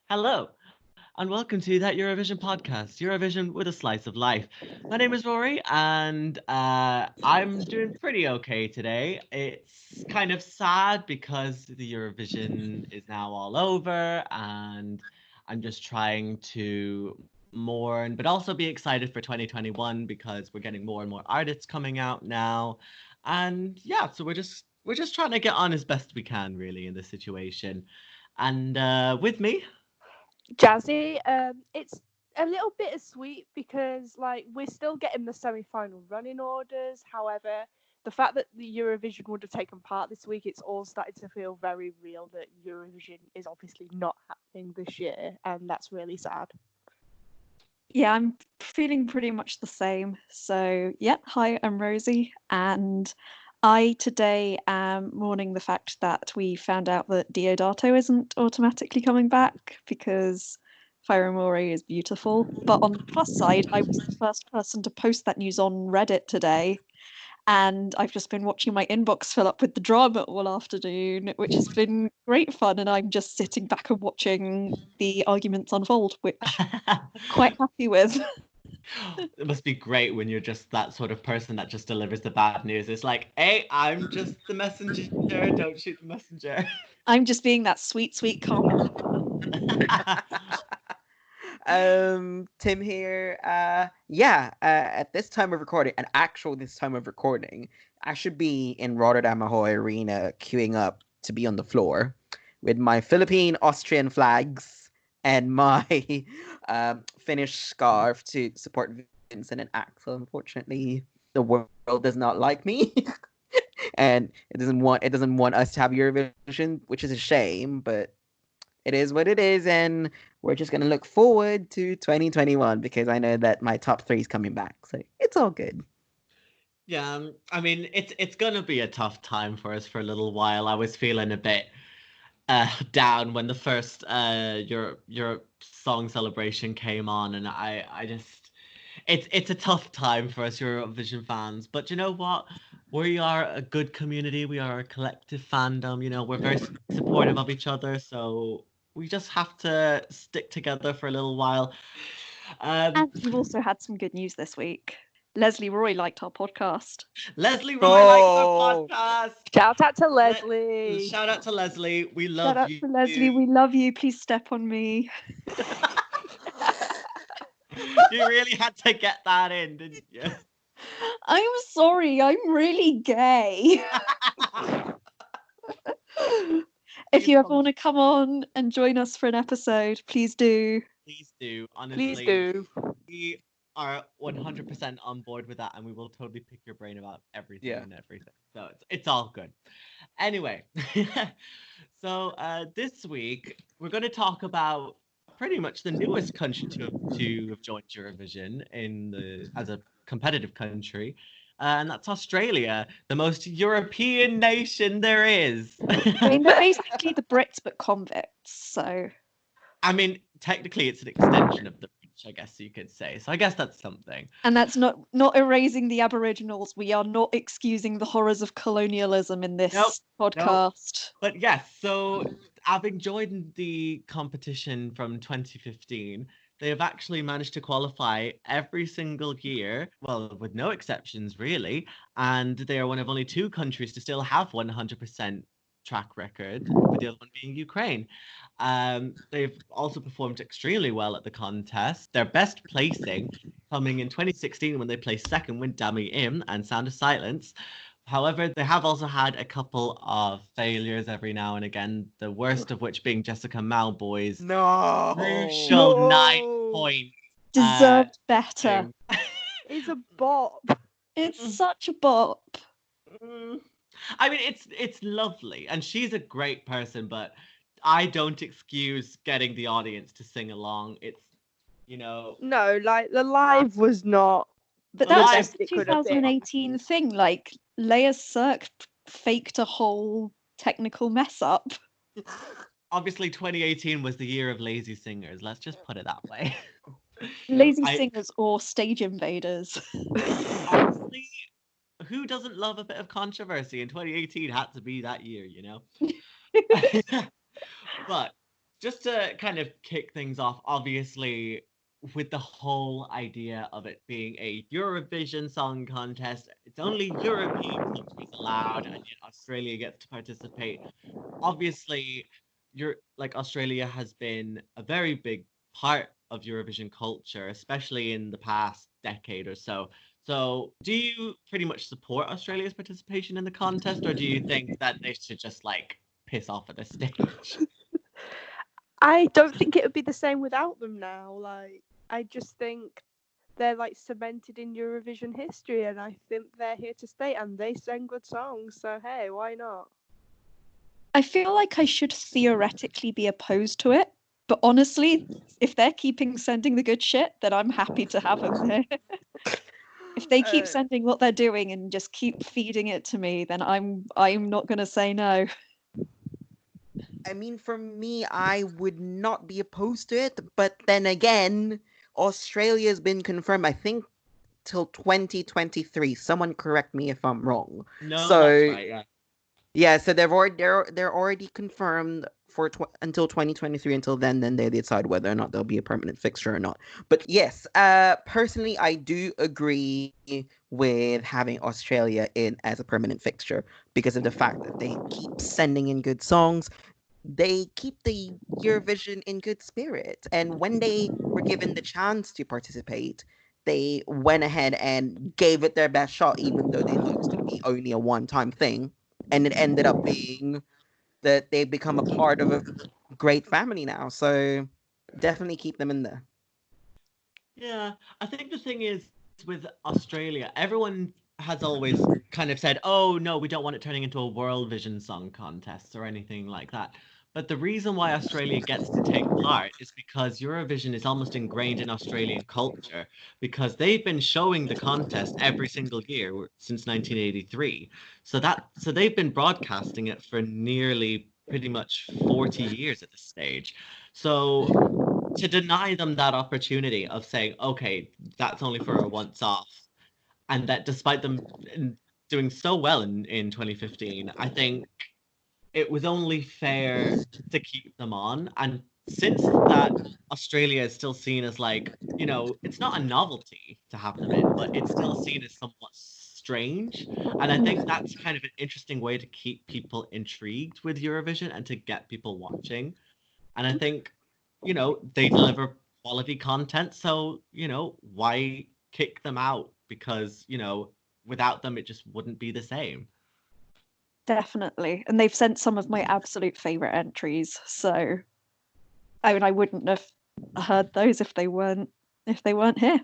Hello, and welcome to that Eurovision podcast, Eurovision with a slice of life. My name is Rory, and I'm doing pretty okay today. It's kind of sad because the Eurovision is now all over, and I'm just trying to mourn, but also be excited for 2021 because we're getting more and more artists coming out now. And yeah, so we're just trying to get on as best we can, really, in this situation. And with me, Jazzy, it's a little bittersweet because we're still getting the semi-final running orders. However, the fact that the Eurovision would have taken part this week, it's all starting to feel very real that Eurovision is obviously not happening this year, and that's really sad. Yeah, I'm feeling pretty much the same. So, yeah, hi, I'm Rosie, and I today am mourning the fact that we found out that Diodato isn't automatically coming back because Fire Mori is beautiful. But on the plus side, I was the first person to post that news on Reddit today, and I've just been watching my inbox fill up with the drama all afternoon, which has been great fun. And I'm just sitting back and watching the arguments unfold, which I'm quite happy with. it must be great when you're just that sort of person that just delivers the bad news. It's like, hey, I'm just the messenger. Don't shoot the messenger. I'm just being that sweet, sweet calm. Tim here. At this time of recording, this time of recording, I should be in Rotterdam Ahoy Arena queuing up to be on the floor with my Philippine Austrian flags and my Finnish scarf to support Vincent and Axel. Unfortunately, the world does not like me. And it doesn't want us to have Eurovision, which is a shame, but it is what it is, and we're just gonna look forward to 2021 because I know that my top three is coming back, so it's all good. Yeah, I mean, it's gonna be a tough time for us for a little while. I was feeling a bit down when the first Europe song celebration came on, and I just it's a tough time for us Eurovision fans. But you know what? We are a good community. We are a collective fandom. You know, we're very supportive of each other. So we just have to stick together for a little while. And we've also had some good news this week. Leslie Roy liked our podcast. Leslie Roy likes our Oh. podcast. Shout out to Leslie. Shout out to Leslie. We Shout love out you. to Leslie. We love you. Please step on me. You really had to get that in, didn't you? I'm sorry. I'm really gay. If you ever want to come on and join us for an episode, please do. Please do. Honestly, Please do. we are 100% on board with that, and we will totally pick your brain about everything Yeah. and everything. So it's all good. Anyway, so this week we're going to talk about pretty much the newest country to have joined Eurovision as a competitive country. And that's Australia, the most European nation there is. I mean, they're basically the Brits but convicts, so. I mean, technically, it's an extension of the British, I guess you could say. So I guess that's something. And that's not erasing the Aboriginals. We are not excusing the horrors of colonialism in this podcast. But yes, so having joined the competition from 2015, they have actually managed to qualify every single year, well, with no exceptions really, and they are one of only two countries to still have 100% track record, with the other one being Ukraine. They've also performed extremely well at the contest. Their best placing coming in 2016 when they placed second with Dummy Im and Sound of Silence. However, they have also had a couple of failures every now and again, the worst of which being Jessica Mauboy's No. crucial 9 points. Deserved better. It's a bop. It's such a bop. I mean, it's lovely, and she's a great person, but I don't excuse getting the audience to sing along. It's, you know... No, like, the live was not... But The that was live- just the 2018 thing. Like, Leia Cirque faked a whole technical mess up. Obviously, 2018 was the year of lazy singers. Let's just put it that way. Lazy singers or stage invaders. Honestly, who doesn't love a bit of controversy? And 2018 had to be that year, you know? But just to kind of kick things off, obviously, with the whole idea of it being a Eurovision Song Contest, it's only European countries allowed, and yet Australia gets to participate. Obviously, Australia has been a very big part of Eurovision culture, especially in the past decade or so. So, do you pretty much support Australia's participation in the contest, or do you think that they should just piss off at this stage? I don't think it would be the same without them now. Like, I just think they're cemented in Eurovision history, and I think they're here to stay. And they sing good songs, so hey, why not? I feel like I should theoretically be opposed to it, but honestly, if they're keeping sending the good shit, then I'm happy to have them there. If they keep sending what they're doing and just keep feeding it to me, then I'm not gonna say no. I mean, for me, I would not be opposed to it, but then again, Australia's been confirmed, I think, till 2023. Someone correct me if I'm wrong. No, So, that's right, yeah. yeah, so they're already confirmed for until 2023. Until then they decide whether or not they'll be a permanent fixture or not. But yes, personally, I do agree with having Australia in as a permanent fixture because of the fact that they keep sending in good songs. They keep the Eurovision in good spirit, and when they were given the chance to participate, they went ahead and gave it their best shot, even though they thought it was going to be only a one-time thing. And it ended up being that they've become a part of a great family now. So definitely keep them in there. Yeah, I think the thing is with Australia, everyone has always kind of said, oh, no, we don't want it turning into a Worldvision Song Contest or anything like that. But the reason why Australia gets to take part is because Eurovision is almost ingrained in Australian culture because they've been showing the contest every single year since 1983. So they've been broadcasting it for nearly pretty much 40 years at this stage. So to deny them that opportunity of saying, okay, that's only for a once off, and that despite them doing so well in 2015, I think it was only fair to keep them on. And since that Australia is still seen as it's not a novelty to have them in, but it's still seen as somewhat strange. And I think that's kind of an interesting way to keep people intrigued with Eurovision and to get people watching. And I think, they deliver quality content. So, why kick them out? Because, without them, it just wouldn't be the same. Definitely. And they've sent some of my absolute favorite entries. So, I mean, I wouldn't have heard those if they weren't here.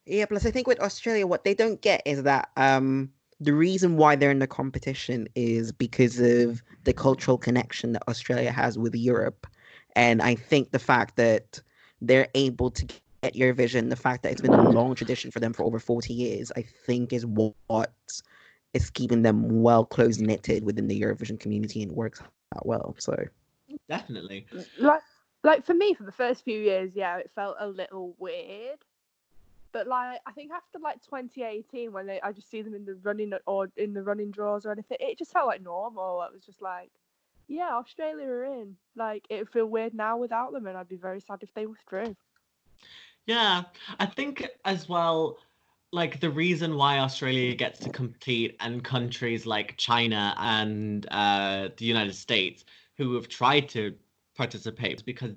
Yeah, plus I think with Australia, what they don't get is that the reason why they're in the competition is because of the cultural connection that Australia has with Europe. And I think the fact that they're able to get Eurovision, the fact that it's been a long tradition for them for over 40 years, I think is what is keeping them well close knitted within the Eurovision community and works out well. So Definitely. Like for me, for the first few years, yeah, it felt a little weird. But I think after 2018, when I just see them in the running or in the running draws or anything, it just felt like normal. It was just yeah, Australia are in. It would feel weird now without them, and I'd be very sad if they withdrew. Yeah, I think as well, the reason why Australia gets to compete and countries like China and the United States who have tried to participate is because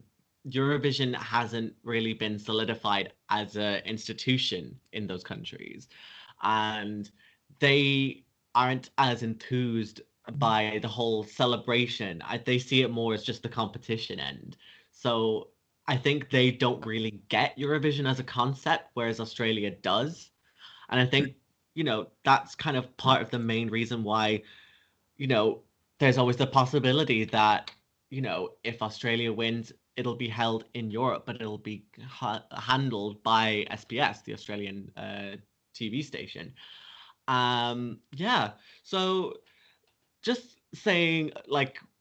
Eurovision hasn't really been solidified as an institution in those countries. And they aren't as enthused by the whole celebration. They see it more as just the competition end. So I think they don't really get Eurovision as a concept, whereas Australia does. And I think, that's kind of part of the main reason why, there's always the possibility that, if Australia wins, it'll be held in Europe, but it'll be handled by SBS, the Australian TV station. Yeah. So just saying,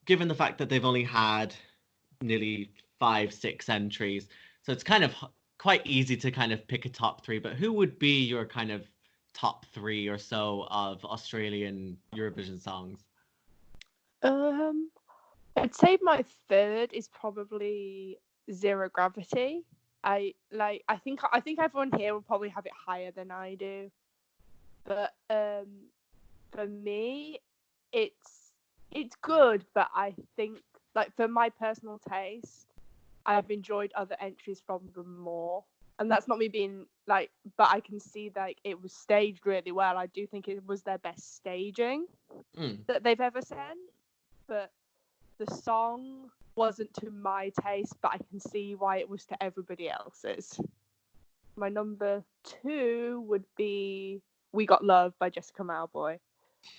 given the fact that they've only had nearly 5-6 entries, so it's kind of quite easy to kind of pick a top three, but who would be your kind of top three or so of Australian Eurovision songs? I'd say my third is probably Zero Gravity. I think everyone here will probably have it higher than I do. But for me, it's good, but I think like for my personal taste, I've enjoyed other entries from them more. And that's not me being like, but I can see like it was staged really well. I do think it was their best staging that they've ever sent. But the song wasn't to my taste, but I can see why it was to everybody else's. My number 2 would be We Got Love by Jessica Mauboy.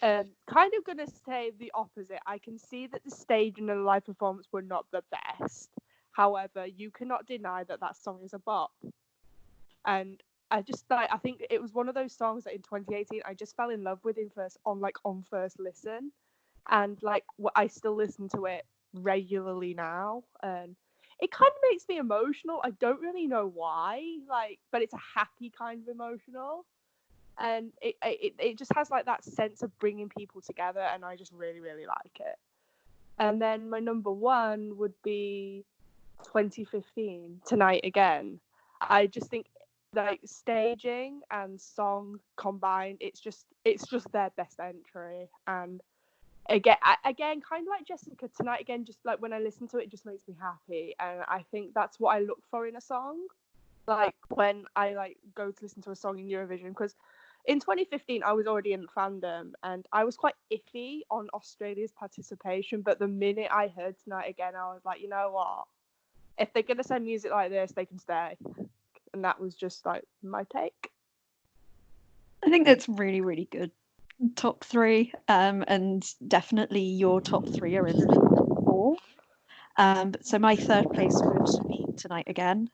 Kind of gonna say the opposite. I can see that the stage and the live performance were not the best. However, you cannot deny that that song is a bop. And I think it was one of those songs that in 2018 I just fell in love with on first listen, and like I still listen to it regularly now, and it kind of makes me emotional. I don't really know why, but it's a happy kind of emotional, and it just has like that sense of bringing people together, and I just really really like it. And then my number 1 would be 2015 Tonight Again. I just think like staging and song combined, it's just their best entry. And again, kind of like Jessica, Tonight Again, just like when I listen to it, it just makes me happy, and I think that's what I look for in a song. Like when I like go to listen to a song in Eurovision, because in 2015 I was already in fandom and I was quite iffy on Australia's participation, but the minute I heard Tonight Again, I was like, you know what? If they're gonna send music like this, they can stay. And that was just like my take. I think that's really, really good. Top 3, and definitely your top 3 are in the 4. So my third place would be Tonight Again,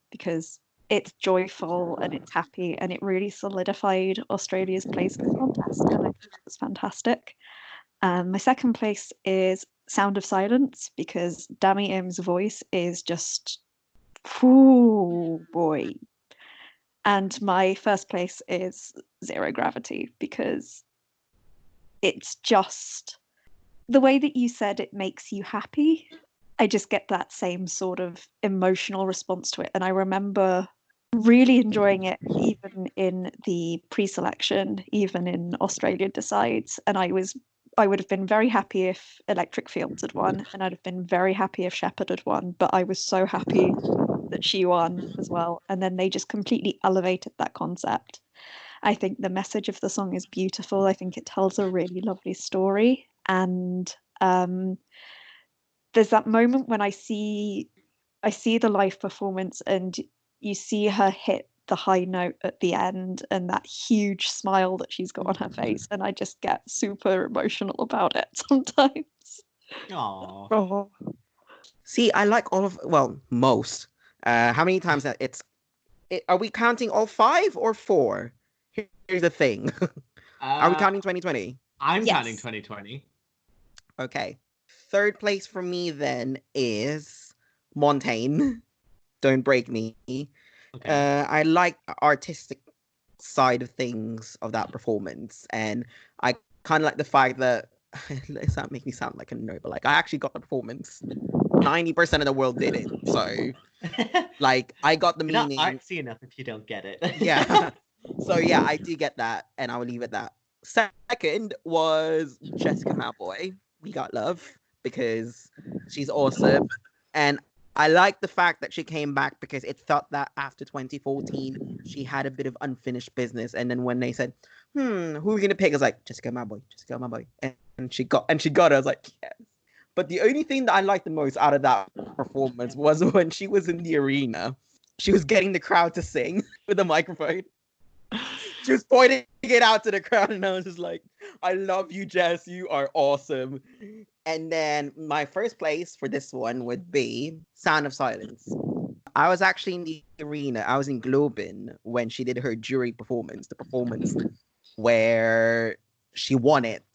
because it's joyful and it's happy and it really solidified Australia's place in the contest, and I think it was fantastic. My second place is Sound of Silence, because Dami Im's voice is just, ooh boy. And my first place is Zero Gravity, because it's just the way that you said it makes you happy. I just get that same sort of emotional response to it. And I remember really enjoying it even in the pre-selection, even in Australia Decides. And I would have been very happy if Electric Fields had won, and I'd have been very happy if Shepherd had won, but I was so happy that she won as well. And then they just completely elevated that concept. I think the message of the song is beautiful. I think it tells a really lovely story. And there's that moment when I see the live performance and you see her hit the high note at the end and that huge smile that she's got on her face, and I just get super emotional about it sometimes. Aww. Oh. See, I like most. How many times that are we counting all 5 or 4? Here's the thing. Are we counting 2020? I'm Yes. counting 2020. Okay. Third place for me then is Montaigne. Don't Break Me. Okay. I like the artistic side of things of that performance, and I kind of like the fact that does that make me sound like a nerd, but like I actually got the performance. 90% of the world didn't, so like I got the You're meaning. not artsy enough if you don't get it. Yeah. So yeah, I do get that, and I will leave it at that. Second was Jessica Mauboy. We Got Love, because she's awesome, and I like the fact that she came back, because it felt that after 2014 she had a bit of unfinished business, and then when they said, who are we gonna pick? I was like, Jessica Mauboy, and she got it. I was like, yes. But the only thing that I liked the most out of that performance was when she was in the arena. She was getting the crowd to sing with the microphone. She was pointing it out to the crowd, and I was just like, I love you, Jess. You are awesome. And then my first place for this one would be Sound of Silence. I was actually in the arena. I was in Globin when she did her jury performance, the performance where she won it.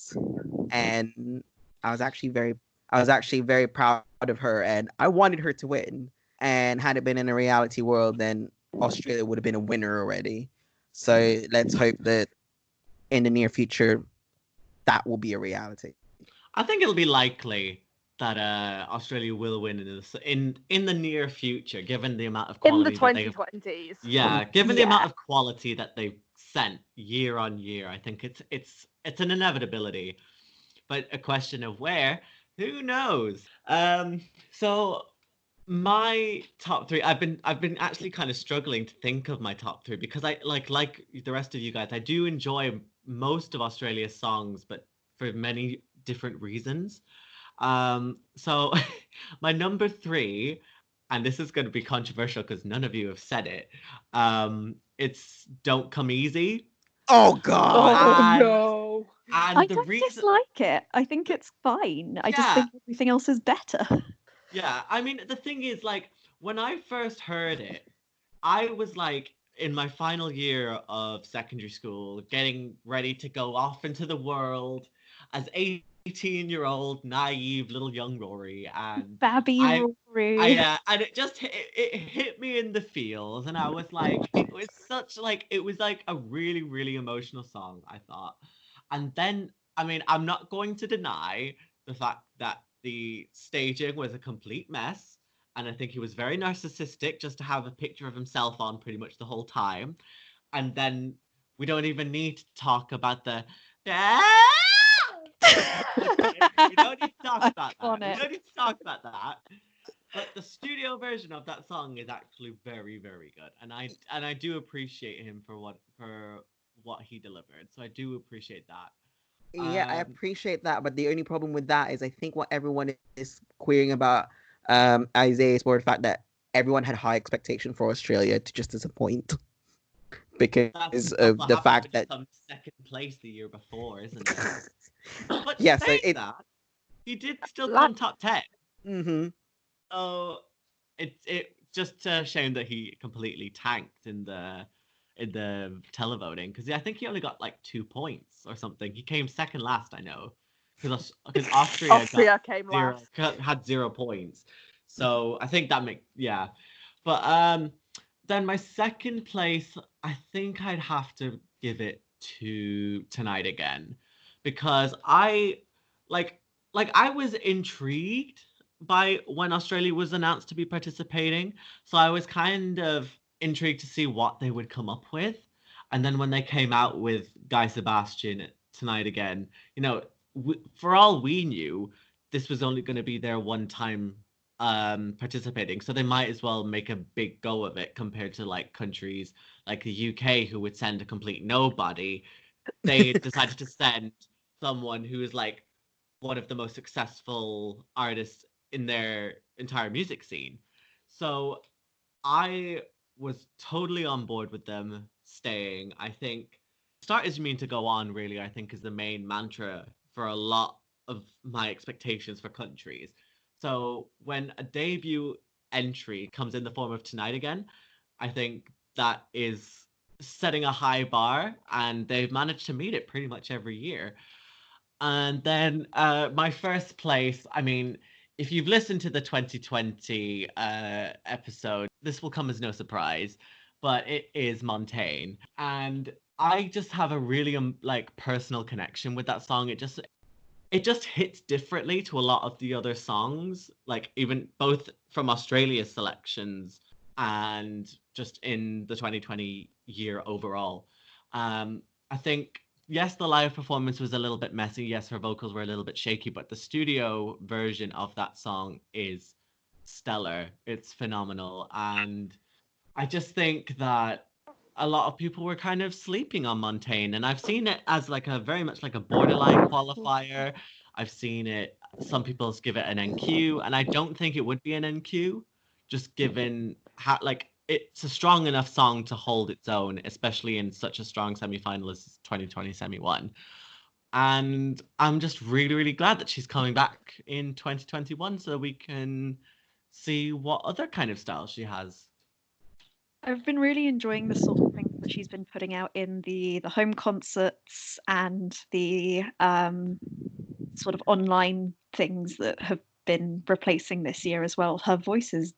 And I was actually very proud of her, and I wanted her to win. And had it been in a reality world, then Australia would have been a winner already. So let's hope that in the near future, that will be a reality. I think it'll be likely Australia will win in the near future, given the amount of In the quality that they've 2020s. yeah, given the Yeah. amount of quality that they've sent year on year, I think it's an inevitability. But a question of where, who knows? So my top three, I've been actually kind of struggling to think of my top three because I like the rest of you guys, I do enjoy most of Australia's songs, but for many different reasons. So my number three, and this is going to be controversial because none of you have said it. It's "Don't Come Easy," Oh God. Oh and no. I the don't reason, dislike it. I think it's fine. I just yeah, think everything else is better. yeah. I mean, the thing is, like, when I first heard it, I was like in my final year of secondary school, getting ready to go off into the world as 18-year-old naive little young Rory, and Babby I Rory. and it just it hit me in the feels, and I was like, it was such like it was like a really really emotional song, I thought. And then, I mean, I'm not going to deny the fact that the staging was a complete mess, and I think he was very narcissistic just to have a picture of himself on pretty much the whole time. And then we don't even need to talk about the okay, we don't need to talk about that. We Iconic. don't need to talk about that. But the studio version of that song is actually very, very good, and I do appreciate him for what he delivered. So I do appreciate that. Yeah, I appreciate that, but the only problem with that is I think what everyone is querying about Isaiah is more the fact that everyone had high expectation for Australia to just disappoint because That's of also the happened fact with that some second place the year before, isn't it? But yeah, so saying it that, he did still Like, come top 10. hmm So it's just a shame that he completely tanked in the televoting because I think he only got like 2 points or something. He came second last, I know, because Austria got Austria came last. had 0 points. So I think that makes yeah. But then my second place, I think I'd have to give it to Tonight Again because I like I was intrigued by when Australia was announced to be participating. So I was kind of intrigued to see what they would come up with. And then when they came out with Guy Sebastian Tonight Again, for all we knew, this was only going to be their one time participating. So they might as well make a big go of it compared to like countries like the UK who would send a complete nobody. They decided to send someone who is like one of the most successful artists in their entire music scene. So I was totally on board with them staying. I think start as you mean to go on, really, I think is the main mantra for a lot of my expectations for countries. So when a debut entry comes in the form of Tonight Again, I think that is setting a high bar, and they've managed to meet it pretty much every year. And then my first place, I mean, if you've listened to the 2020 episode, this will come as no surprise, but it is Montaigne. And I just have a really like personal connection with that song. It just hits differently to a lot of the other songs, like even both from Australia's selections and just in the 2020 year overall. I think yes, the live performance was a little bit messy. Yes, her vocals were a little bit shaky, but the studio version of that song is stellar. It's phenomenal, and I just think that a lot of people were kind of sleeping on Montaigne, and I've seen it as like a very much like a borderline qualifier. I've seen it. Some people give it an NQ, and I don't think it would be an NQ, just given how like it's a strong enough song to hold its own, especially in such a strong semi-final as 2020 semi-1. And I'm just really, really glad that she's coming back in 2021 so we can see what other kind of style she has. I've been really enjoying the sort of things that she's been putting out in the home concerts and the sort of online things that have been replacing this year as well. Her voice is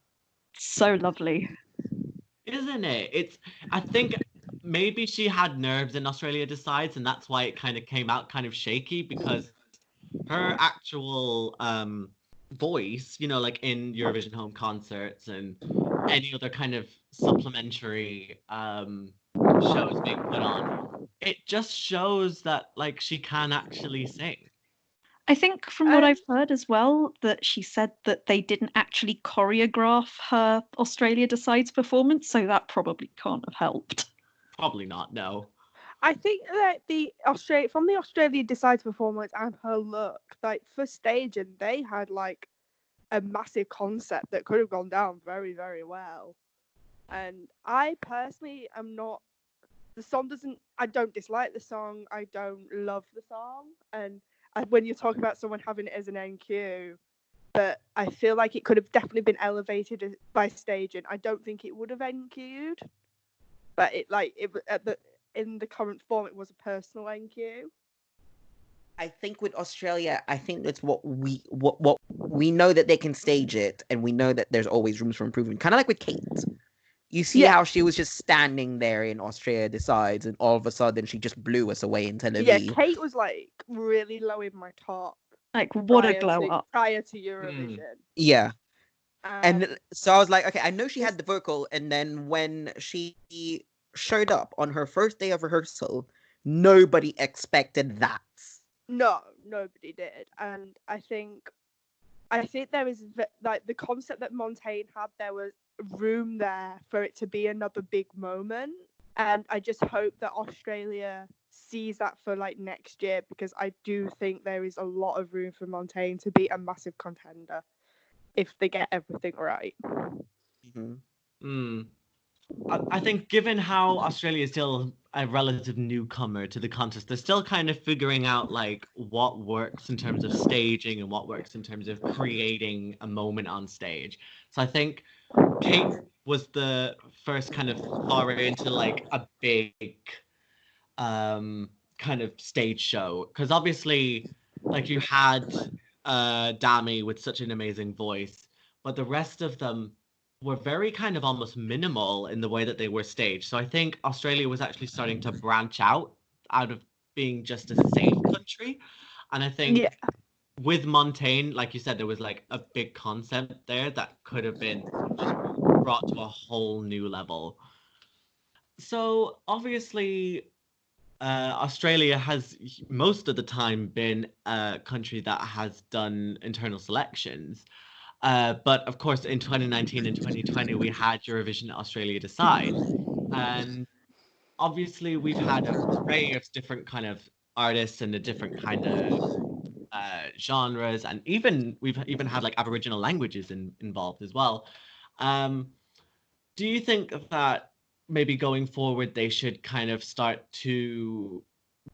so lovely. Isn't it? I think maybe she had nerves in Australia Decides, and that's why it kind of came out kind of shaky because her actual voice, you know, like in Eurovision home concerts and any other kind of supplementary shows being put on, it just shows that like she can actually sing. I think from what I've heard as well, that she said that they didn't actually choreograph her Australia Decides performance, so that probably can't have helped. Probably not, no. I think that the Australia Decides performance and her look, like for staging, they had like a massive concept that could have gone down very, very well. And I personally am not. The song doesn't. I don't dislike the song. I don't love the song. And when you're talking about someone having it as an NQ, but I feel like it could have definitely been elevated by staging. I don't think it would have NQ'd, but in the current form, it was a personal NQ. I think with Australia, I think that's what we know, that they can stage it, and we know that there's always rooms for improvement. Kind of like with Kate. You see how she was just standing there in Australia Decides, and all of a sudden she just blew us away in Tel Aviv. Yeah, Kate was like really low in my top. Like, what a glow up. Prior to Eurovision. Yeah. And so I was like, okay, I know she had the vocal, and then when she showed up on her first day of rehearsal, nobody expected that. No, nobody did. And I think there is like the concept that Montaigne had, there was room there for it to be another big moment. And I just hope that Australia sees that for like next year, because I do think there is a lot of room for Montaigne to be a massive contender if they get everything right. I think given how Australia is still a relative newcomer to the contest, they're still kind of figuring out like what works in terms of staging and what works in terms of creating a moment on stage. So I think Kate was the first kind of foray into like a big kind of stage show, because obviously like you had Dami with such an amazing voice, but the rest of them were very kind of almost minimal in the way that they were staged. So I think Australia was actually starting to branch out of being just a safe country. And I think with Montaigne, like you said, there was like a big concept there that could have been just brought to a whole new level. So obviously, Australia has most of the time been a country that has done internal selections. But of course, in 2019 and 2020, we had Eurovision Australia Decide. And obviously, we've had an array of different kind of artists and the different kind of genres. And we've even had like Aboriginal languages involved as well. Do you think that maybe going forward, they should kind of start to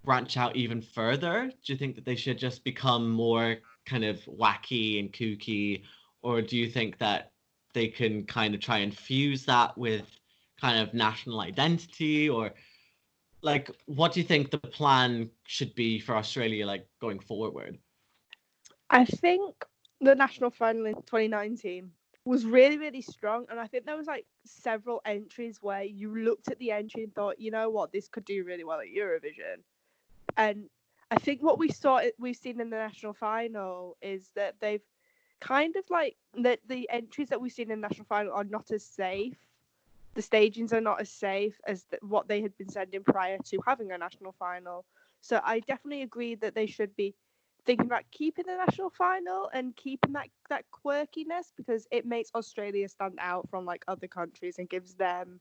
branch out even further? Do you think that they should just become more kind of wacky and kooky? Or do you think that they can kind of try and fuse that with kind of national identity? Or like, what do you think the plan should be for Australia, like going forward? I think the national final in 2019 was really, really strong. And I think there was like several entries where you looked at the entry and thought, you know what, this could do really well at Eurovision. And I think what we've seen in the national final is that they've kind of like that the entries that we've seen in the national final are not as safe. The stagings are not as safe as what they had been sending prior to having a national final. So I definitely agree that they should be thinking about keeping the national final and keeping that quirkiness, because it makes Australia stand out from like other countries and gives them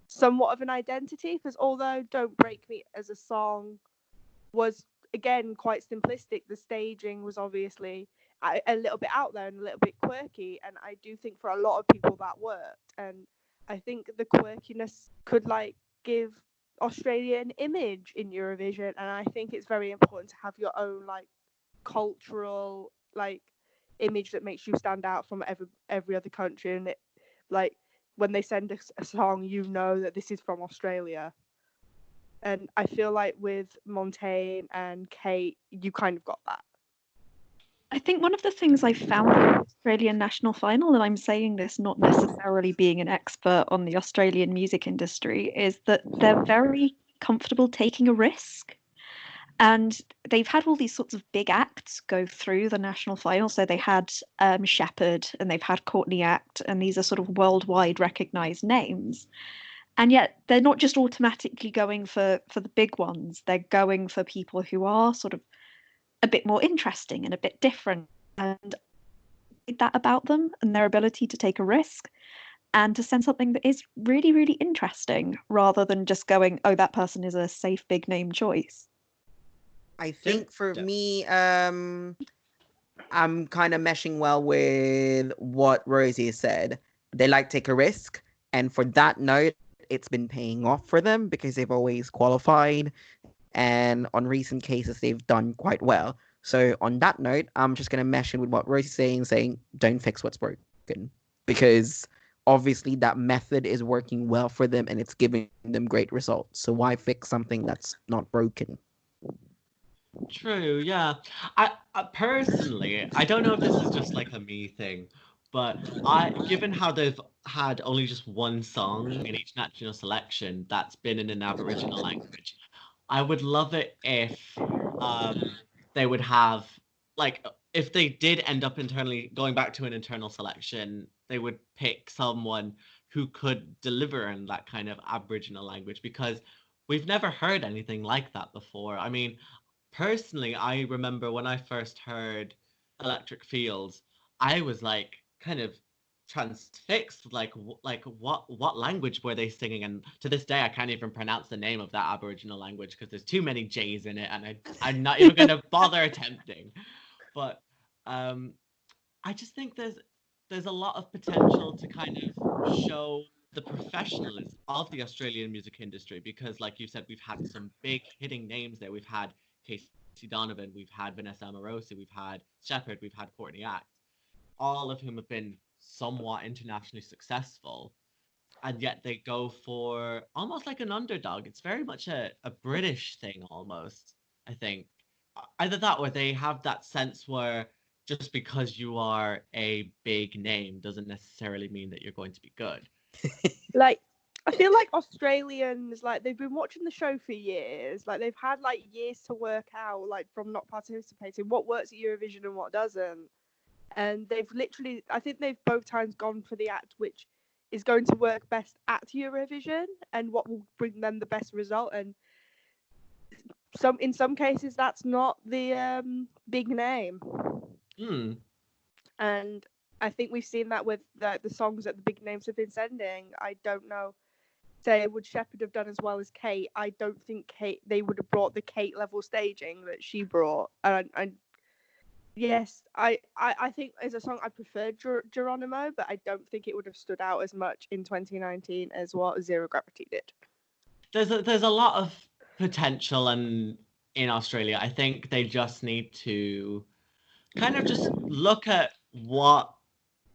somewhat of an identity. Because although Don't Break Me as a song was again quite simplistic, the staging was obviously a little bit out there and a little bit quirky, and I do think for a lot of people that worked. And I think the quirkiness could like give Australia an image in Eurovision, and I think it's very important to have your own like cultural like image that makes you stand out from every other country. And it like when they send a song, you know that this is from Australia. And I feel like with Montaigne and Kate, you kind of got that. I think one of the things I found in the Australian national final, and I'm saying this not necessarily being an expert on the Australian music industry, is that they're very comfortable taking a risk. And they've had all these sorts of big acts go through the national final. So they had Shepherd and they've had Courtney Act, and these are sort of worldwide recognized names. And yet they're not just automatically going for the big ones. They're going for people who are sort of a bit more interesting and a bit different. And that about them and their ability to take a risk and to send something that is really, really interesting rather than just going, oh, that person is a safe big name choice. I think for me, I'm kind of meshing well with what Rosie said. They like take a risk, and for that note, it's been paying off for them because they've always qualified, and on recent cases, they've done quite well. So on that note, I'm just gonna mesh in with what Rosie's saying don't fix what's broken, because obviously that method is working well for them and it's giving them great results. So why fix something that's not broken? True, yeah. I personally, I don't know if this is just like a me thing, but given how they've had only just one song in each national selection that's been in an Aboriginal language, I would love it if they would have, like, if they did end up internally going back to an internal selection, they would pick someone who could deliver in that kind of Aboriginal language, because we've never heard anything like that before. I mean, personally, I remember when I first heard Electric Fields, I was like kind of transfixed, like what language were they singing? And to this day, I can't even pronounce the name of that Aboriginal language because there's too many J's in it, and I'm not even going to bother attempting. But I just think there's a lot of potential to kind of show the professionalism of the Australian music industry, because like you said, we've had some big hitting names there. We've had Casey Donovan, we've had Vanessa Amorosi, we've had Shepherd, we've had Courtney Act, all of whom have been somewhat internationally successful, and yet they go for almost like an underdog. It's very much a British thing almost, I think. Either that or they have that sense where just because you are a big name doesn't necessarily mean that you're going to be good. Like, I feel like Australians, like, they've been watching the show for years. Like, they've had like years to work out, like, from not participating, what works at Eurovision and what doesn't. And they've literally, I think they've both times gone for the act which is going to work best at Eurovision and what will bring them the best result. And in some cases that's not the big name. And I think we've seen that with the songs that the big names have been sending. I don't know, say, would Shepherd have done as well as Kate? I don't think they would have brought the Kate level staging that she brought. And yes, I think as a song I preferred Geronimo, but I don't think it would have stood out as much in 2019 as what Zero Gravity did. There's a lot of potential in Australia. I think they just need to kind of just look at what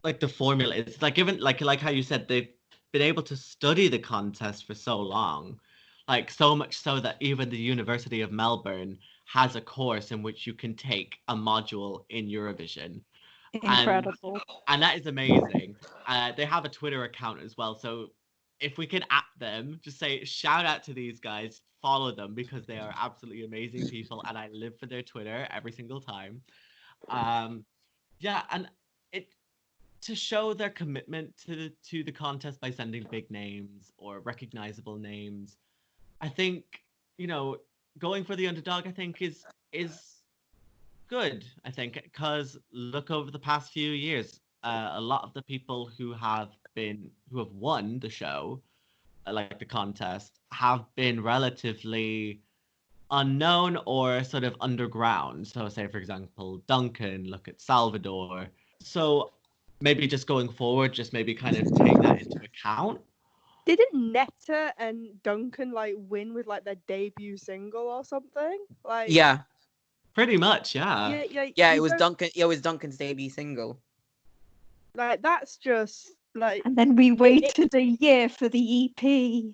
like the formula is. Like given like how you said, they've been able to study the contest for so long, like so much so that even the University of Melbourne has a course in which you can take a module in Eurovision. Incredible. And that is amazing. They have a Twitter account as well, so if we can at them, just say shout out to these guys, follow them because they are absolutely amazing people, and I live for their Twitter every single time. Yeah, and it to show their commitment to the contest by sending big names or recognizable names. I think, you know, going for the underdog, I think is good. I think because look over the past few years, a lot of the people who have won the show, like the contest, have been relatively unknown or sort of underground. So, say for example, Duncan. Look at Salvador. So maybe just going forward, just maybe kind of take that into account. Didn't Netta and Duncan like win with like their debut single or something? Like, Yeah, pretty much, yeah. Yeah, it was Duncan. It was Duncan's debut single. Like, that's just like. And then we waited a year for the EP.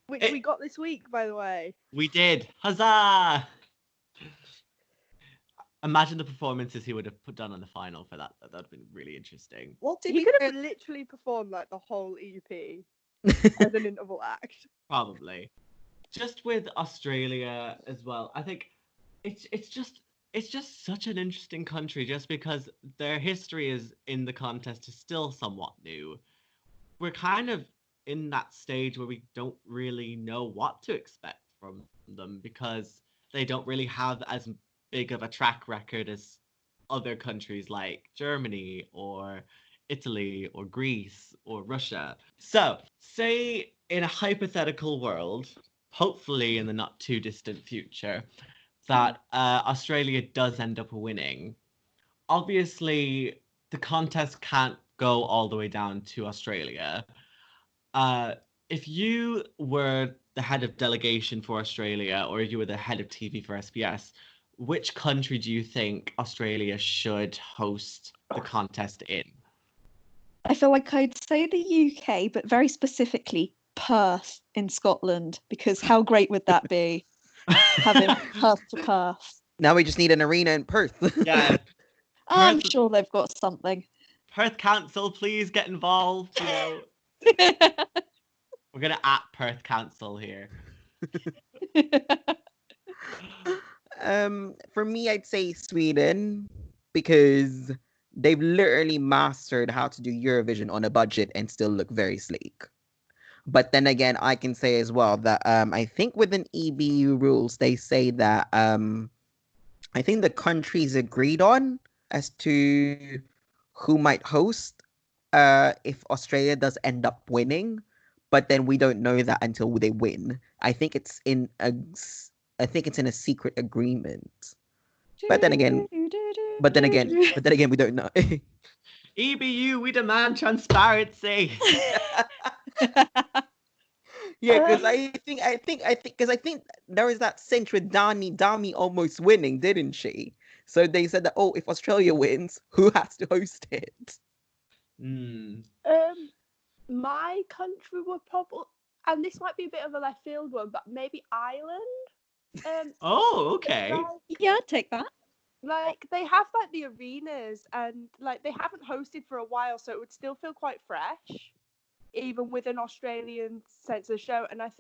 Which we got this week, by the way. We did. Huzzah! Imagine the performances he would have put down on the final for that. That would have been really interesting. Well, he could have literally performed like the whole EP as an interval act. Probably. just with Australia as well, I think it's just such an interesting country just because their history is in the contest is still somewhat new. We're kind of in that stage where we don't really know what to expect from them because they don't really have as big of a track record as other countries like Germany or Italy or Greece or Russia. So, say in a hypothetical world, hopefully in the not too distant future, that Australia does end up winning. Obviously, the contest can't go all the way down to Australia. Uh, if you were the head of delegation for Australia, or if you were the head of TV for SBS, which country do you think Australia should host the contest in? I feel like I'd say the UK, but very specifically Perth in Scotland, because how great would that be? Having Perth to Perth. Now we just need an arena in Perth. Yeah, I'm Perth- sure they've got something. Perth Council, please get involved. You know, we're gonna at Perth Council here. For me, I'd say Sweden because they've literally mastered how to do Eurovision on a budget and still look very sleek. But then again, I can say as well that I think within EBU rules, they say that I think the countries agreed on as to who might host if Australia does end up winning, but then we don't know that until they win. I think it's in a secret agreement. But then again, we don't know. EBU, we demand transparency. Yeah, because I think there was that cinch with Dami almost winning, didn't she? So they said that, oh, if Australia wins, who has to host it? My country would probably, and this might be a bit of a left field one, but maybe Ireland. Oh, okay. Yeah, I'd take that. Like they have like the arenas, and like they haven't hosted for a while, so it would still feel quite fresh, even with an Australian sense of show. And I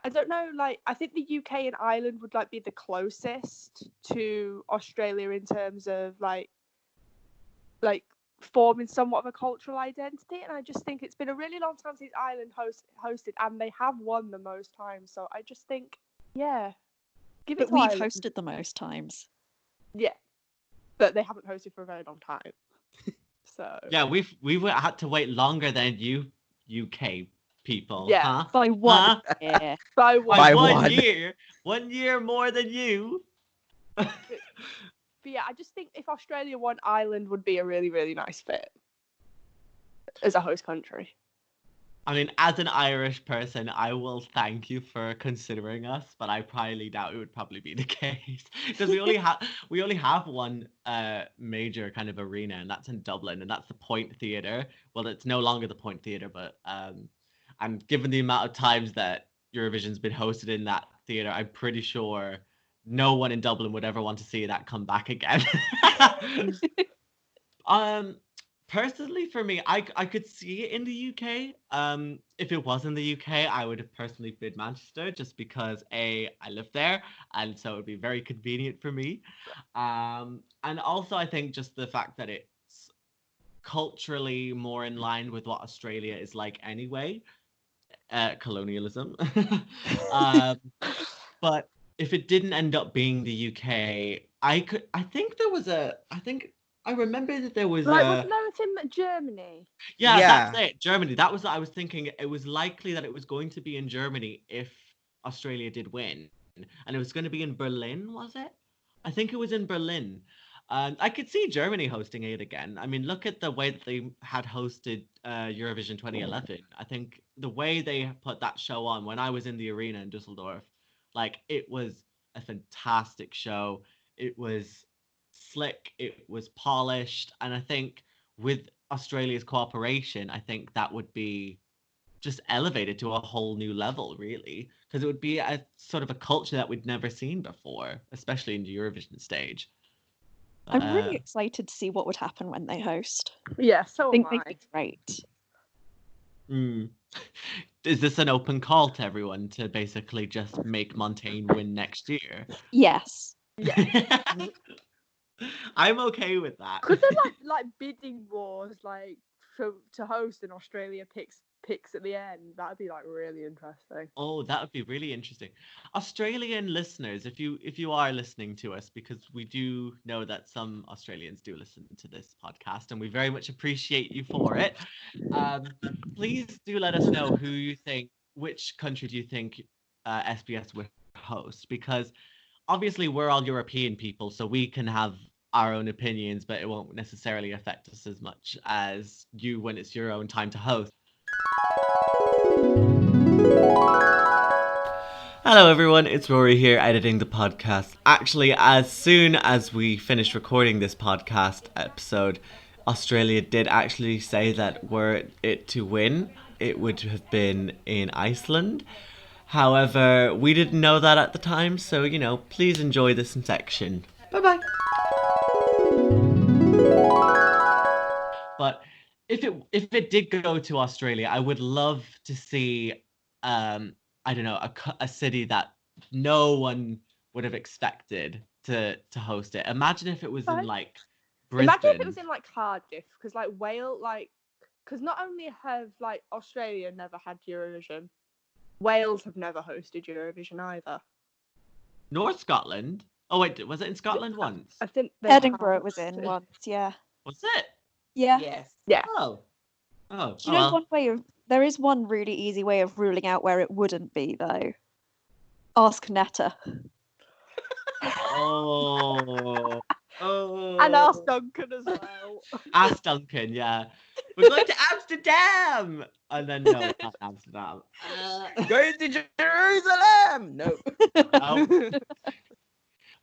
don't know, like I think the UK and Ireland would like be the closest to Australia in terms of like forming somewhat of a cultural identity. And I just think it's been a really long time since Ireland hosted, and they have won the most times. So I just think, yeah, give it But to we've Ireland. hosted the most times. Yeah, but they haven't hosted for a very long time. So Yeah, we had to wait longer than you UK people. Yeah. Huh? By one Huh? year. by By one. one one. year. 1 year more than you. But yeah, I just think if Australia won, Ireland would be a really, really nice fit as a host country. I mean, as an Irish person, I will thank you for considering us, but I highly doubt it would probably be the case because we only have one major kind of arena, and that's in Dublin, and that's the Point Theatre. Well, it's no longer the Point Theatre, but and given the amount of times that Eurovision's been hosted in that theatre, I'm pretty sure no one in Dublin would ever want to see that come back again. Personally, for me, I could see it in the UK. If it was in the UK, I would have personally bid Manchester just because I live there, and so it would be very convenient for me. And also I think just the fact that it's culturally more in line with what Australia is like anyway, colonialism. But if it didn't end up being the UK, I remember that there was Like, wasn't there a thing at Germany? yeah, Yeah. that's it. Germany. That was what I was thinking. It was likely that it was going to be in Germany if Australia did win. And it was going to be in Berlin, was it? I think it was in Berlin. I could see Germany hosting it again. I mean, look at the way that they had hosted Eurovision 2011. I think the way they put that show on when I was in the arena in Dusseldorf, like it was a fantastic show. It was slick, it was polished, and I think with Australia's cooperation, I think that would be just elevated to a whole new level, really, because it would be a sort of a culture that we'd never seen before, especially in the Eurovision stage. I'm really excited to see what would happen when they host. Yeah, so I think am they'd I. be great. Is this an open call to everyone to basically just make Montaigne win next year? Yes. Yeah. I'm okay with that. Could there like bidding wars like to host and Australia picks at the end? That'd be like really interesting. Oh, that would be really interesting. Australian listeners, if you are listening to us, because we do know that some Australians do listen to this podcast, and we very much appreciate you for it. Please do let us know which country do you think SBS would host, because obviously we're all European people, so we can have our own opinions, but it won't necessarily affect us as much as you when it's your own time to host. Hello everyone, it's Rory here editing the podcast. Actually, as soon as we finished recording this podcast episode, Australia did actually say that were it to win, it would have been in Iceland. However, we didn't know that at the time, so please enjoy this section. Bye bye. But if it did go to Australia, I would love to see I don't know, a city that no one would have expected to host it. Imagine if it was in like Brisbane. Imagine if it was in like Cardiff, because like Wales, because not only have like Australia never had Eurovision, Wales have never hosted Eurovision either. North Scotland. Oh wait, was it in Scotland once? I think Edinburgh was in once, yeah. Was it? Yeah. Yes. Yeah. Oh. Do you know there is one really easy way of ruling out where it wouldn't be though. Ask Netta. Oh. And ask Duncan as well. Ask Duncan, yeah. We're going to Amsterdam! And then, no, it's not Amsterdam. Going to Jerusalem! No. No.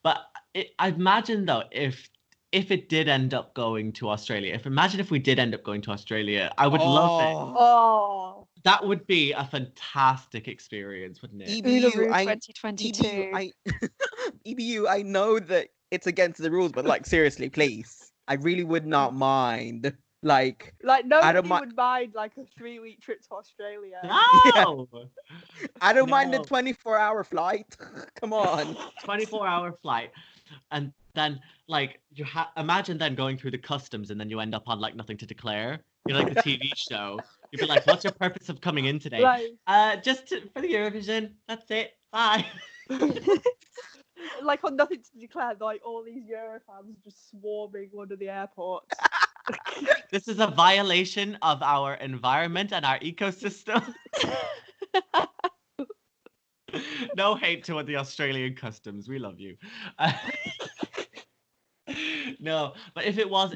But I imagine, though, if it did end up going to Australia, imagine if we did end up going to Australia, I would love it. Oh. That would be a fantastic experience, wouldn't it? Uluru 2022. EBU, I know that it's against the rules, but like seriously, please. I really would not mind. Like nobody would mind like a 3-week trip to Australia. No! I don't mind the 24-hour flight. Come on. 24-hour flight. And then like imagine then going through the customs and then you end up on like Nothing to Declare. You're like the TV show. You'd be like, what's your purpose of coming in today? Just for the Eurovision. That's it. Bye. Like on Nothing to Declare, like all these Eurofans just swarming one of the airports. This is a violation of our environment and our ecosystem. No hate to the Australian customs. We love you. No, but if it was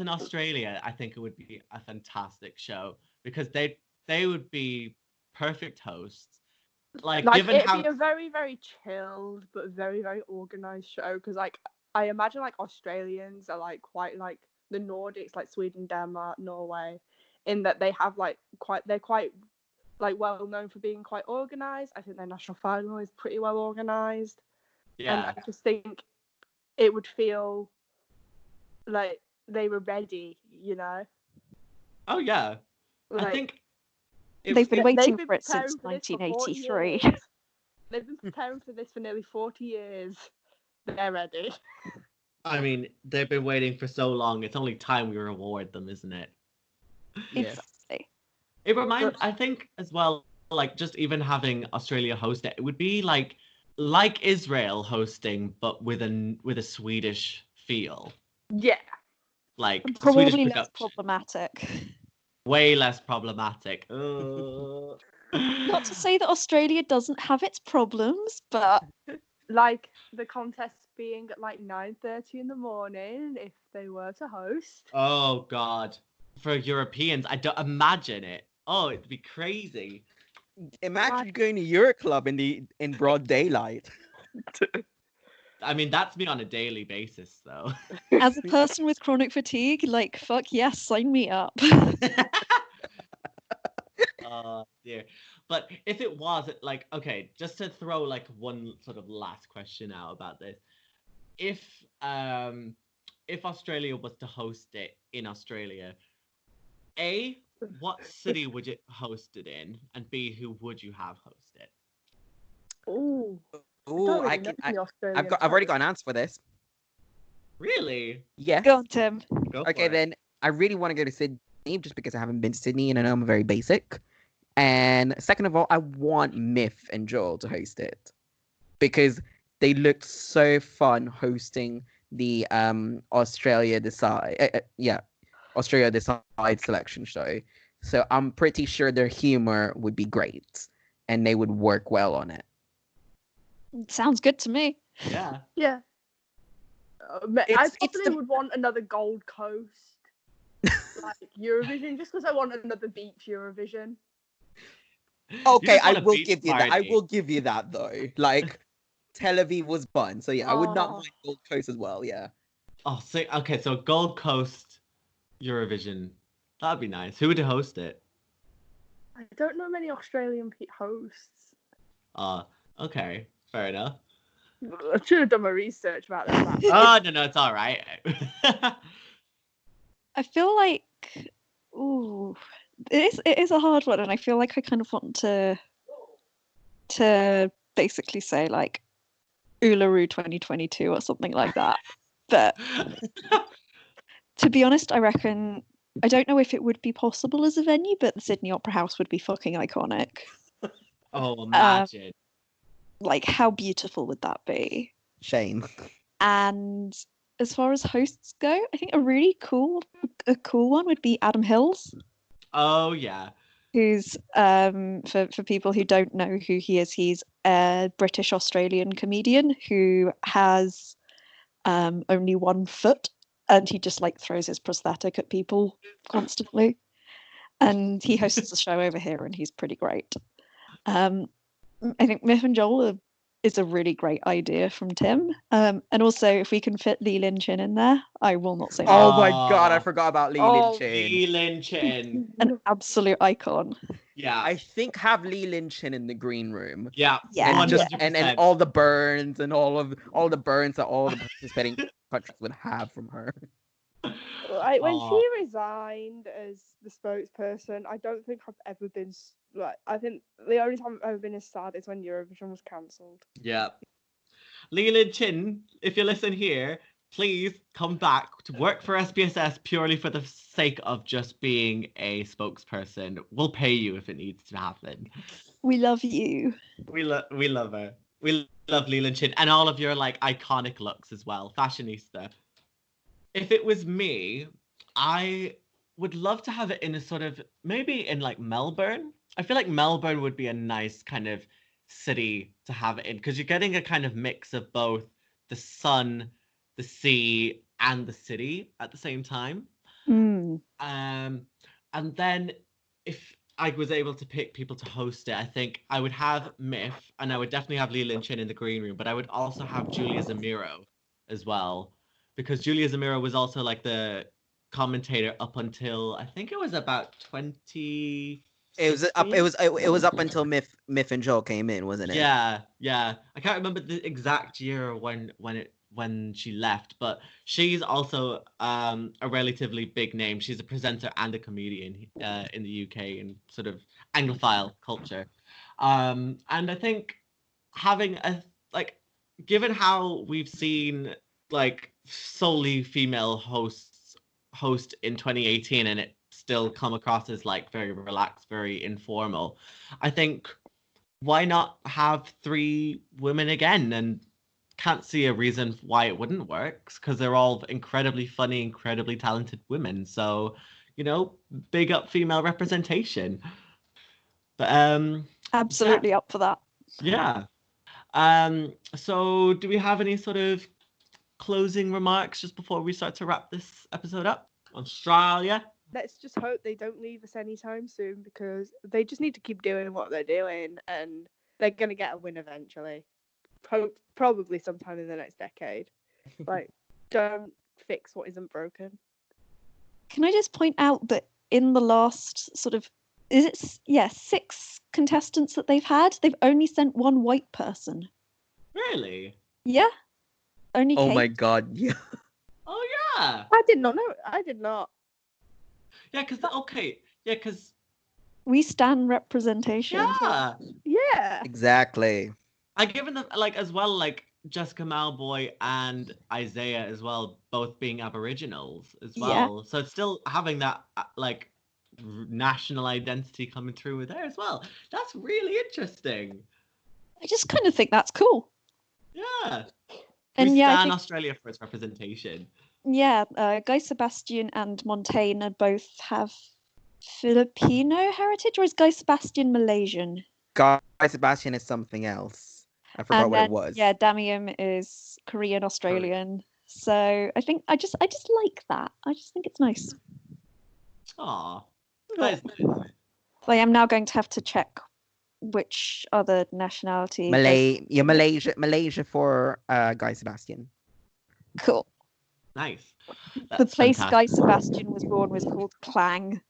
in Australia, I think it would be a fantastic show because they would be perfect hosts. Like given it'd be a very, very chilled but very, very organized show because like I imagine like Australians are like quite like the Nordics, like Sweden, Denmark, Norway, in that they have like they're quite like well known for being quite organized. I think their national final is pretty well organized. Yeah. And I just think it would feel like they were ready, you know? Oh yeah. Like, I think they've been waiting for it since 1983. They've been preparing for this for nearly 40 years. They're ready. I mean, they've been waiting for so long. It's only time we reward them, isn't it? Exactly. It reminds, I think, as well, like just even having Australia host it, it would be like Israel hosting, but with a Swedish feel. Yeah. Like probably Swedish less problematic. Way less problematic. Not to say that Australia doesn't have its problems, but like the contest being at like 9:30 in the morning if they were to host. Oh God. For Europeans, I don't imagine it. Oh, it'd be crazy. Imagine going to your club in broad daylight. I mean, that's me on a daily basis, though. As a person with chronic fatigue, like, fuck yes, sign me up. Oh, dear. But if it was, like, okay, just to throw, like, one sort of last question out about this. If Australia was to host it in Australia, what city would you host it in? And B, who would you have host it? Oh, Ooh, really know the Australian I've already got host. an answer for this. Really? Yes. Go on, Tim. Go Okay, for it. then I really want to go to Sydney just because I haven't been to Sydney and I know I'm very basic. And second of all, I want Myth and Joel to host it because they looked so fun hosting the Australia Decide selection show. So I'm pretty sure their humor would be great and they would work well on it. Sounds good to me. Yeah. Yeah. I It's probably the would want another Gold Coast, like Eurovision, just because I want another beach Eurovision. You okay. just I want a will beach give you that. I party. will give you that though. Like Tel Aviv was fun, so yeah, I would not Oh. mind Gold Coast as well. Yeah. Oh, so Gold Coast Eurovision. That'd be nice. Who would host it? I don't know many Australian hosts. Okay. Fair enough. I should have done my research about that. Oh, no, it's all right. I feel like, ooh, it is a hard one, and I feel like I kind of want to basically say like Uluru 2022 or something like that. But to be honest, I reckon I don't know if it would be possible as a venue, but the Sydney Opera House would be fucking iconic. Oh, imagine. Like, how beautiful would that be? Shame. And as far as hosts go, I think a really cool one would be Adam Hills, Oh, yeah. who's for people who don't know who he is, he's a British Australian comedian who has only one foot, and he just like throws his prosthetic at people constantly. And he hosts a show over here, and he's pretty great. I think Myth and Joel is a really great idea from Tim. And also, if we can fit Lee Lin Chin in there, I will not say no. Oh my god, I Oh. forgot about Lee Oh, Lin Chin. Lee Lin Chin. An absolute icon. Yeah. I think have Lee Lin Chin in the green room. Yeah. Yeah. And 100%. all the burns and all the burns that all the participating countries would have from her. Like when Aw. she resigned as the spokesperson, I don't think I've ever been like. I think the only time I've ever been as sad is when Eurovision was cancelled. Yeah. Lee Lin Chin, if you listen here, please come back to work for SPSS purely for the sake of just being a spokesperson. We'll pay you if it needs to happen. We love you. We love her. We love Lee Lin Chin and all of your like iconic looks as well. Fashionista. If it was me, I would love to have it in a sort of maybe in like Melbourne. I feel like Melbourne would be a nice kind of city to have it in because you're getting a kind of mix of both the sun, the sea, and the city at the same time. Mm. And then if I was able to pick people to host it, I think I would have Myth and I would definitely have Lee Lin Chin in the green room, but I would also have Julia Zamiro as well. Because Julia Zamiro was also like the commentator up until I think it was about 20. It was up until Myth and Joel came in, wasn't it? Yeah. I can't remember the exact year when she left, but she's also a relatively big name. She's a presenter and a comedian in the UK and sort of Anglophile culture. And I think having given how we've seen like solely female host in 2018 and it still come across as like very relaxed, very informal, I think why not have 3 women again? And can't see a reason why it wouldn't work because they're all incredibly funny, incredibly talented women. So, big up female representation. But Absolutely up for that. yeah. So do we have any sort of closing remarks just before we start to wrap this episode up? Australia. Let's just hope they don't leave us anytime soon because they just need to keep doing what they're doing and they're going to get a win eventually. Probably sometime in the next decade. Like, don't fix what isn't broken. Can I just point out that in the last sort of, 6 contestants that they've had, they've only sent 1 white person. Really? Yeah. Only Oh Kate. my god, yeah. Oh yeah. I did not know. I did not. Yeah, because okay, Yeah, because We stand representation. Yeah. Exactly. I given them like as well, like Jessica Malboy and Isaiah as well, both being Aboriginals as Yeah. well. So it's still having that like national identity coming through with there as well. That's really interesting. I just kind of think that's cool. Yeah. And We yeah, I stand think, Australia for its representation. yeah, Guy Sebastian and Montaigne both have Filipino heritage, or is Guy Sebastian Malaysian? Guy Sebastian is something else. I forgot And what then it was. yeah, Damian is Korean Australian. So I think I just like that. I just think it's nice. Aw. That is nice. I am now going to have to check which other nationality. Malaysia for Guy Sebastian. Cool. Nice. The That's place fantastic. Guy Sebastian was born was called Klang.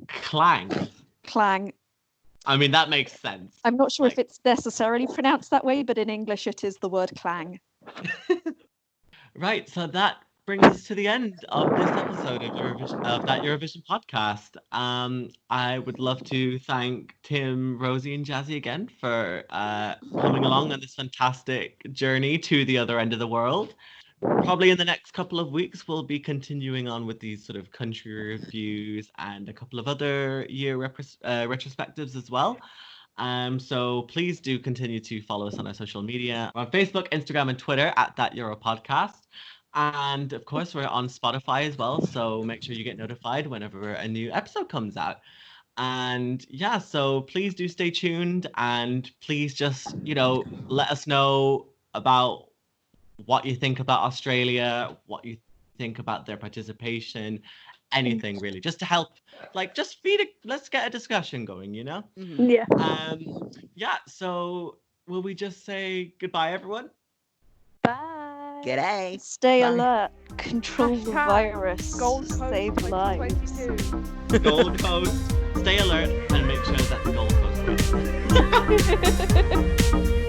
Clang. Klang. I mean, that makes sense. I'm not sure if Like- it's necessarily pronounced that way, but in English it is the word Klang. Right, so that brings us to the end of this episode of that Eurovision podcast. I would love to thank Tim, Rosie, and Jazzi again for coming along on this fantastic journey to the other end of the world. Probably in the next couple of weeks, we'll be continuing on with these sort of country reviews and a couple of other year retrospectives as well. So please do continue to follow us on our social media. We're on Facebook, Instagram, and Twitter at That Euro Podcast. And of course, we're on Spotify as well. So make sure you get notified whenever a new episode comes out. And yeah, so please do stay tuned and please just, let us know about what you think about Australia, what you think about their participation, anything really, just to help, let's get a discussion going, Mhm. Yeah. Yeah, so will we just say goodbye, everyone? Bye. G'day. Stay Bye. alert. Control the Hashtag virus. Gold Coast Save lives. 2022. Gold Coast, stay alert and make sure that the Gold Coast wins.